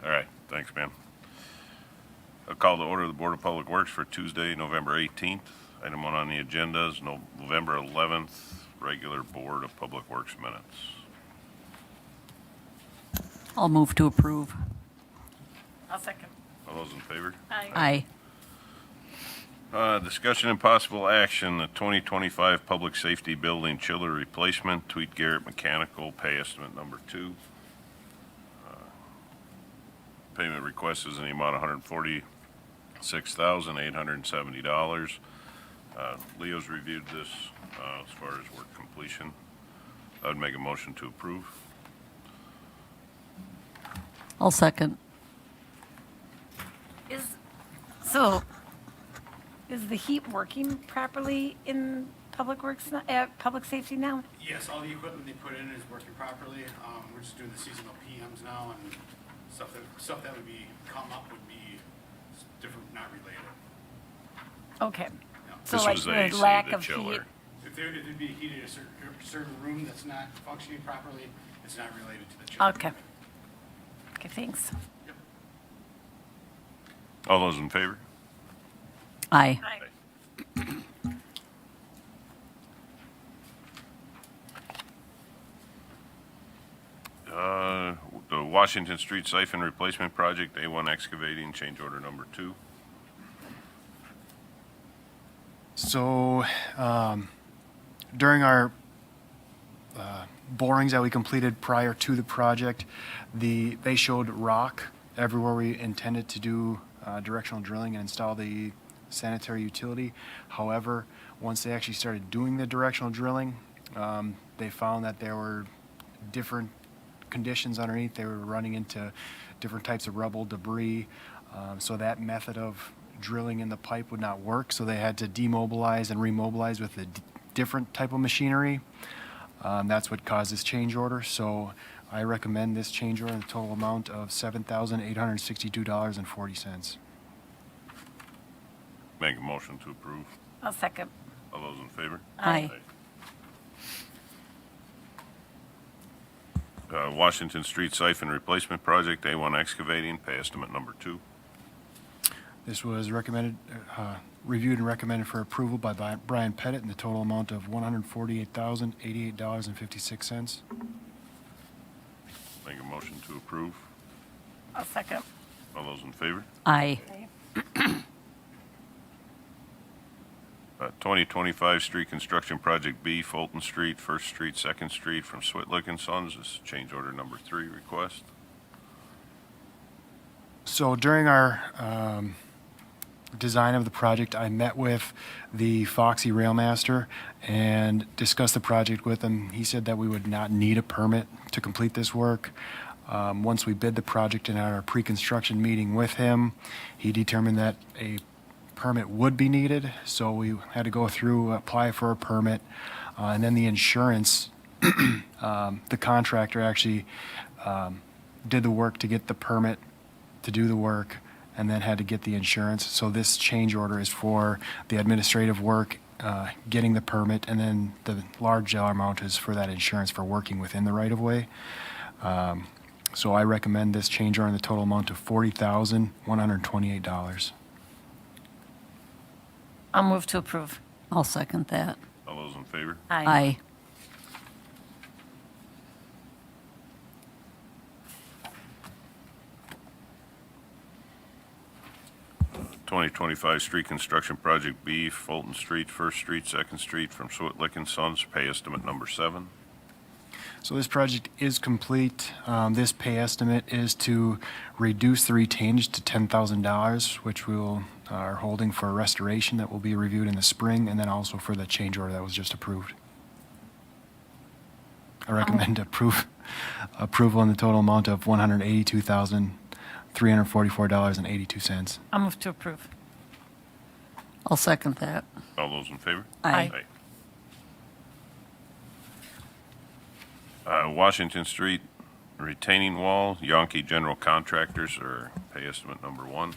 All right, thanks, man. I'll call to order the Board of Public Works for Tuesday, November 18th. Item 1 on the agenda is November 11th, regular Board of Public Works minutes. I'll move to approve. I'll second. All those in favor? Aye. Discussion and possible action, the 2025 Public Safety Building Chiller Replacement, Tweet Garrett Mechanical, pay estimate number 2. Payment request is in the amount of $146,870. Leo's reviewed this as far as work completion. I would make a motion to approve. I'll second. Is the heat working properly in Public Works, Public Safety now? Yes, all the equipment they put in is working properly. We're just doing the seasonal PMs now, and stuff that would be come up would be different, not related. Okay. Yeah. So This like was the AC, lack the of heat. chiller. If it'd be heated in a certain room that's not functioning properly, it's not related to the chiller. Okay. Okay, thanks. Yep. All those in favor? Aye. The Washington Street Siphon Replacement Project, A1 Excavating, change order number 2. So during our borings that we completed prior to the project, they showed rock everywhere we intended to do directional drilling and install the sanitary utility. However, once they actually started doing the directional drilling, they found that there were different conditions underneath. They were running into different types of rubble, debris, so that method of drilling in the pipe would not work, so they had to demobilize and remobilize with a different type of machinery. That's what caused this change order, so I recommend this change order in the total amount of $7,862.40. Make a motion to approve. I'll second. All those in favor? Aye. Washington Street Siphon Replacement Project, A1 Excavating, pay estimate number 2. This was recommended, reviewed and recommended for approval by Brian Pettit in the total amount of $148,088.56. Make a motion to approve. I'll second. All those in favor? Aye. 2025 Street Construction Project B, Fulton Street, 1st Street, 2nd Street, from Switlick and Sons. This is change order number 3 request. So during our design of the project, I met with the Foxy Railmaster and discussed the project with him. He said that we would not need a permit to complete this work. Once we bid the project in our pre-construction meeting with him, he determined that a permit would be needed, so we had to go through, apply for a permit, and then the insurance, the contractor actually did the work to get the permit to do the work, and then had to get the insurance. So this change order is for the administrative work, getting the permit, and then the large dollar amount is for that insurance for working within the right-of-way. So I recommend this change order in the total amount of $40,128. I'll move to approve. I'll second that. All those in favor? Aye. Uh, 2025 Street Construction Project B, Fulton Street, 1st Street, 2nd Street, from Switlick and Sons, pay estimate number 7. So this project is complete. This pay estimate is to reduce the retainage to $10,000, which we are holding for restoration that will be reviewed in the spring, and then also for the change order that was just approved. I recommend approval in the total amount of $182,344.82. I'll move to approve. I'll second that. All those in favor? Aye. Washington Street retaining wall, Yankee General Contractors, or pay estimate number 1.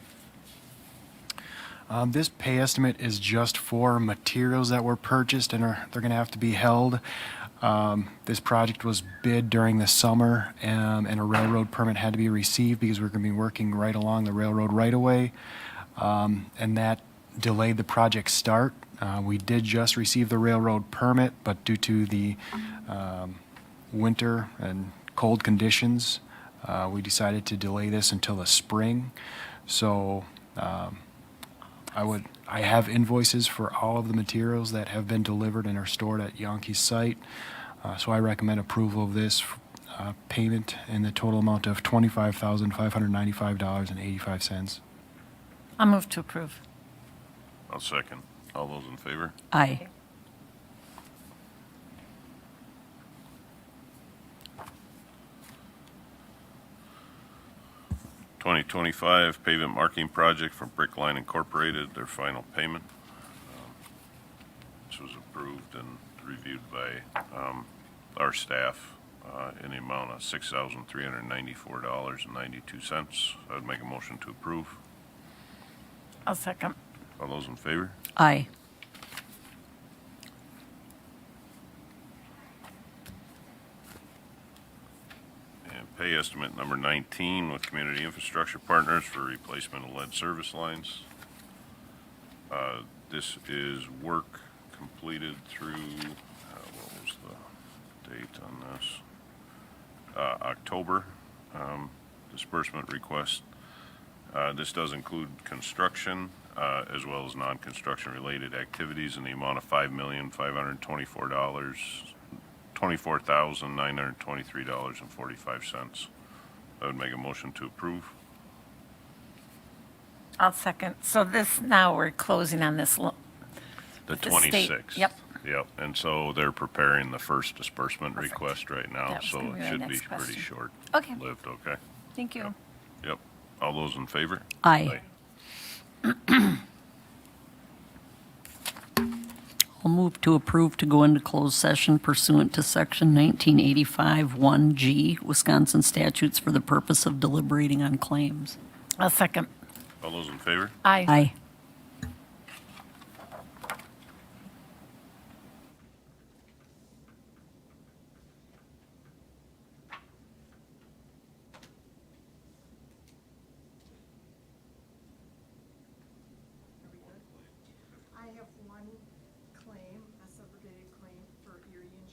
This pay estimate is just for materials that were purchased and they're going to have to be held. This project was bid during the summer, and a railroad permit had to be received because we're going to be working right along the railroad right-of-way, and that delayed the project start. We did just receive the railroad permit, but due to the winter and cold conditions, we decided to delay this until the spring. So I have invoices for all of the materials that have been delivered and are stored at Yonke's site. So I recommend approval of this payment in the total amount of $25,595.85. I'll move to approve. I'll second. All those in favor? Aye. Twenty 2025 pavement marking project for Brickline Incorporated, their final payment. This was approved and reviewed by our staff in the amount of $6,394.92. I would make a motion to approve. I'll second. All those in favor? Aye. And pay estimate number 19 with Community Infrastructure Partners for replacement of lead service lines. This is work completed through, what was the date on this? October, disbursement request. This does include construction, as well as non-construction related activities in the amount of $24,923.45. I would make a motion to approve. I'll second. So now we're closing on this. The The state, 26th. yep. Yep, and so they're preparing the first disbursement Perfect. request right now, That was so gonna be it my should be next pretty question. short. Okay. Lived, okay? Thank you. Yep. All those in favor? Aye. I'll move to approve to go into closed session pursuant to Section 1985 1G, Wisconsin statutes for the purpose of deliberating on claims. I'll second. All those in favor? Aye. Aye.